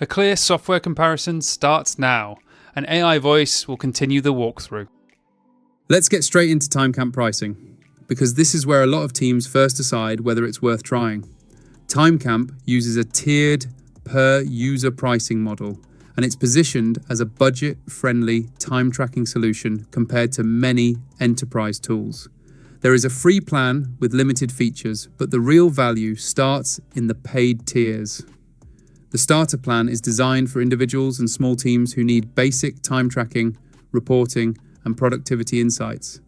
A clear software comparison starts now. An AI voice will continue the walkthrough. Let's get straight into Timecamp pricing, because this is where a lot of teams first decide whether it's worth trying. Timecamp uses a tiered per-user pricing model, and it's positioned as a budget-friendly time tracking solution compared to many enterprise tools. There is a free plan with limited features, but the real value starts in the paid tiers. The starter plan is designed for individuals and small teams who need basic time tracking, reporting, and productivity insights.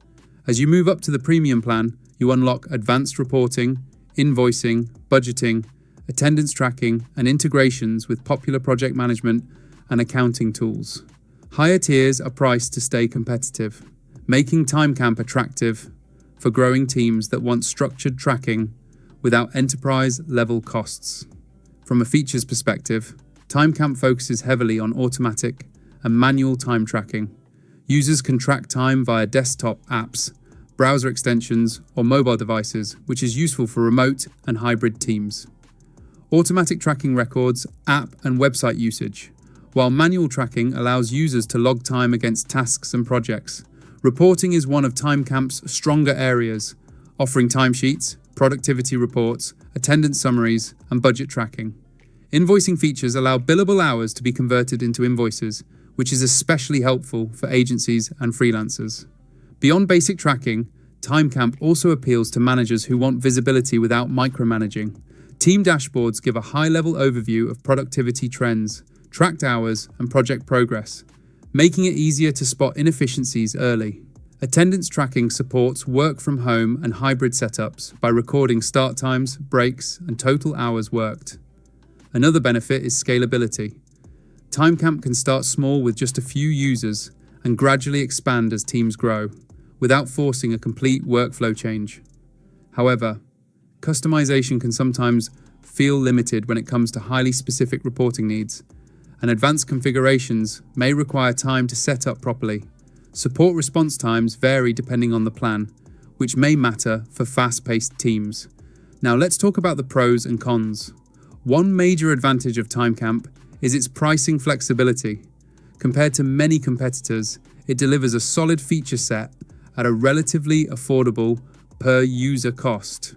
As you move up to the premium plan, you unlock advanced reporting, invoicing, budgeting, attendance tracking, and integrations with popular project management and accounting tools. Higher tiers are priced to stay competitive, making Timecamp attractive for growing teams that want structured tracking without enterprise-level costs. From a features perspective, Timecamp focuses heavily on automatic and manual time tracking. Users can track time via desktop apps, browser extensions, or mobile devices, which is useful for remote and hybrid teams. Automatic tracking records app and website usage, while manual tracking allows users to log time against tasks and projects. Reporting is one of Timecamp's stronger areas, offering timesheets, productivity reports, attendance summaries, and budget tracking. Invoicing features allow billable hours to be converted into invoices, which is especially helpful for agencies and freelancers. Beyond basic tracking, Timecamp also appeals to managers who want visibility without micromanaging. Team dashboards give a high-level overview of productivity trends, tracked hours, and project progress, making it easier to spot inefficiencies early. Attendance tracking supports work from home and hybrid setups by recording start times, breaks, and total hours worked. Another benefit is scalability. Timecamp can start small with just a few users and gradually expand as teams grow, without forcing a complete workflow change. However, customization can sometimes feel limited when it comes to highly specific reporting needs, and advanced configurations may require time to set up properly. Support response times vary depending on the plan, which may matter for fast-paced teams. Now let's talk about the pros and cons. One major advantage of Timecamp is its pricing flexibility. Compared to many competitors, it delivers a solid feature set at a relatively affordable per-user cost.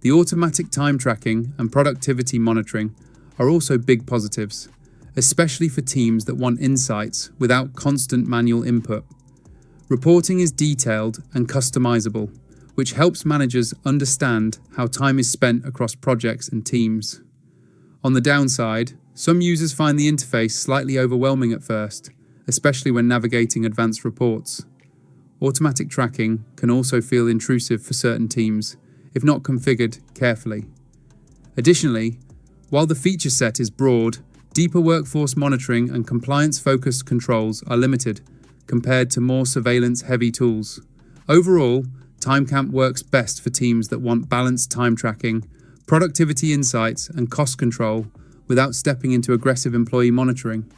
The automatic time tracking and productivity monitoring are also big positives, especially for teams that want insights without constant manual input. Reporting is detailed and customizable, which helps managers understand how time is spent across projects and teams. On the downside, some users find the interface slightly overwhelming at first, especially when navigating advanced reports. Automatic tracking can also feel intrusive for certain teams, if not configured carefully. Additionally, while the feature set is broad, deeper workforce monitoring and compliance-focused controls are limited compared to more surveillance-heavy tools. Overall, Timecamp works best for teams that want balanced time tracking, productivity insights, and cost control without stepping into aggressive employee monitoring.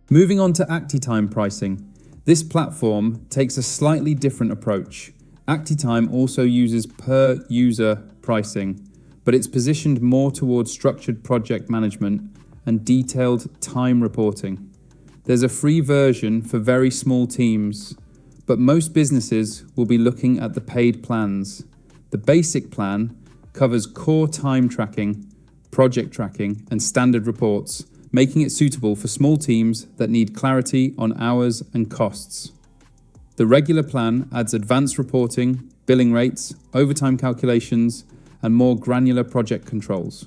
Moving on to ActiTIME pricing. This platform takes a slightly different approach. ActiTIME also uses per-user pricing, but it's positioned more towards structured project management and detailed time reporting. There's a free version for very small teams, but most businesses will be looking at the paid plans. The basic plan covers core time tracking, project tracking, and standard reports, making it suitable for small teams that need clarity on hours and costs. The regular plan adds advanced reporting, billing rates, overtime calculations, and more granular project controls.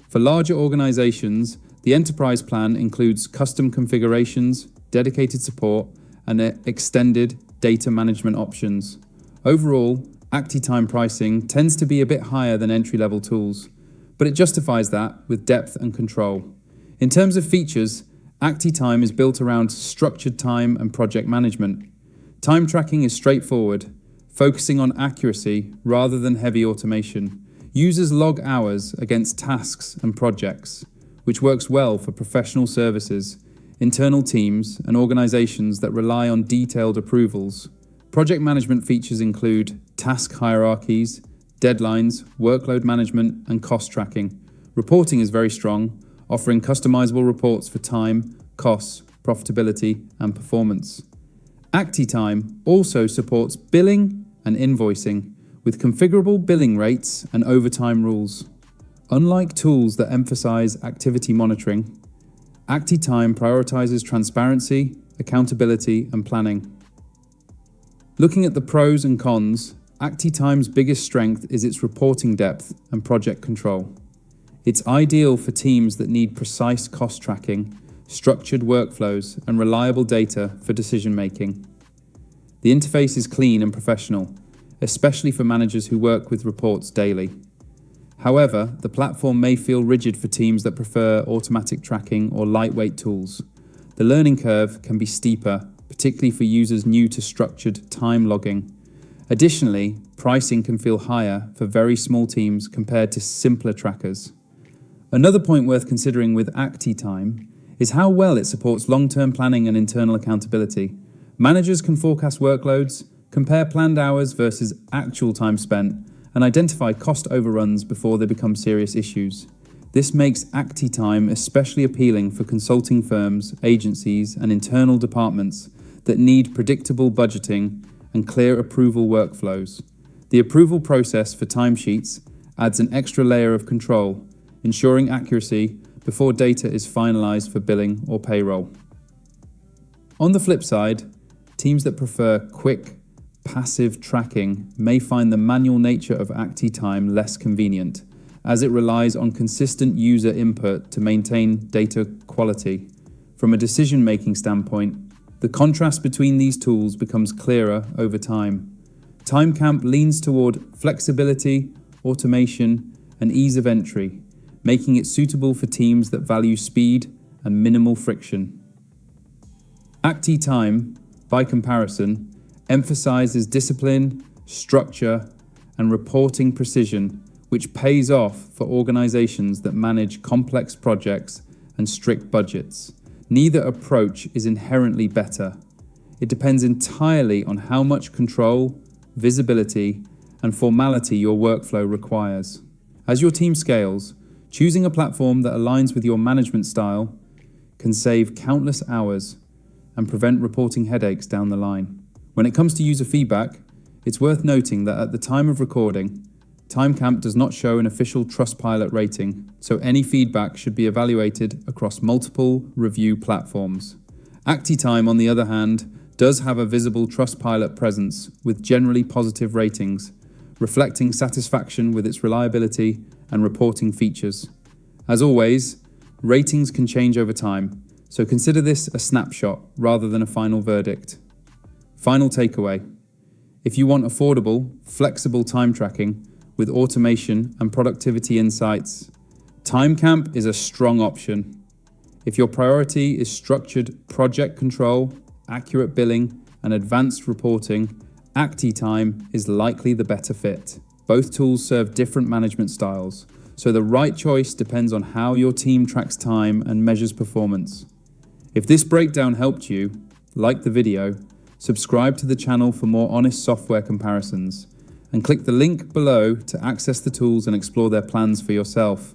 For larger organizations, the enterprise plan includes custom configurations, dedicated support, and extended data management options. Overall, ActiTIME pricing tends to be a bit higher than entry-level tools, but it justifies that with depth and control. In terms of features, ActiTIME is built around structured time and project management. Time tracking is straightforward, focusing on accuracy rather than heavy automation. Users log hours against tasks and projects, which works well for professional services, internal teams, and organizations that rely on detailed approvals. Project management features include task hierarchies, deadlines, workload management, and cost tracking. Reporting is very strong, offering customizable reports for time, costs, profitability, and performance. ActiTIME also supports billing and invoicing with configurable billing rates and overtime rules. Unlike tools that emphasize activity monitoring, ActiTIME prioritizes transparency, accountability, and planning. Looking at the pros and cons, ActiTIME's biggest strength is its reporting depth and project control. It's ideal for teams that need precise cost tracking, structured workflows, and reliable data for decision making. The interface is clean and professional, especially for managers who work with reports daily. However, the platform may feel rigid for teams that prefer automatic tracking or lightweight tools. The learning curve can be steeper, particularly for users new to structured time logging. Additionally, pricing can feel higher for very small teams compared to simpler trackers. Another point worth considering with ActiTIME is how well it supports long-term planning and internal accountability. Managers can forecast workloads, compare planned hours versus actual time spent, and identify cost overruns before they become serious issues. This makes ActiTIME especially appealing for consulting firms, agencies, and internal departments that need predictable budgeting and clear approval workflows. The approval process for timesheets adds an extra layer of control, ensuring accuracy before data is finalized for billing or payroll. On the flip side, teams that prefer quick, passive tracking may find the manual nature of ActiTIME less convenient, as it relies on consistent user input to maintain data quality. From a decision-making standpoint, the contrast between these tools becomes clearer over time. Timecamp leans toward flexibility, automation, and ease of entry, making it suitable for teams that value speed and minimal friction. ActiTIME, by comparison, emphasizes discipline, structure, and reporting precision, which pays off for organizations that manage complex projects and strict budgets. Neither approach is inherently better. It depends entirely on how much control, visibility, and formality your workflow requires. As your team scales, choosing a platform that aligns with your management style can save countless hours and prevent reporting headaches down the line. When it comes to user feedback, it's worth noting that at the time of recording, Timecamp does not show an official Trustpilot rating, so any feedback should be evaluated across multiple review platforms. ActiTIME, on the other hand, does have a visible Trustpilot presence with generally positive ratings, reflecting satisfaction with its reliability and reporting features. As always, ratings can change over time, so consider this a snapshot rather than a final verdict. Final takeaway: if you want affordable, flexible time tracking with automation and productivity insights, Timecamp is a strong option. If your priority is structured project control, accurate billing, and advanced reporting, ActiTIME is likely the better fit. Both tools serve different management styles, so the right choice depends on how your team tracks time and measures performance. If this breakdown helped you, like the video, subscribe to the channel for more honest software comparisons, and click the link below to access the tools and explore their plans for yourself.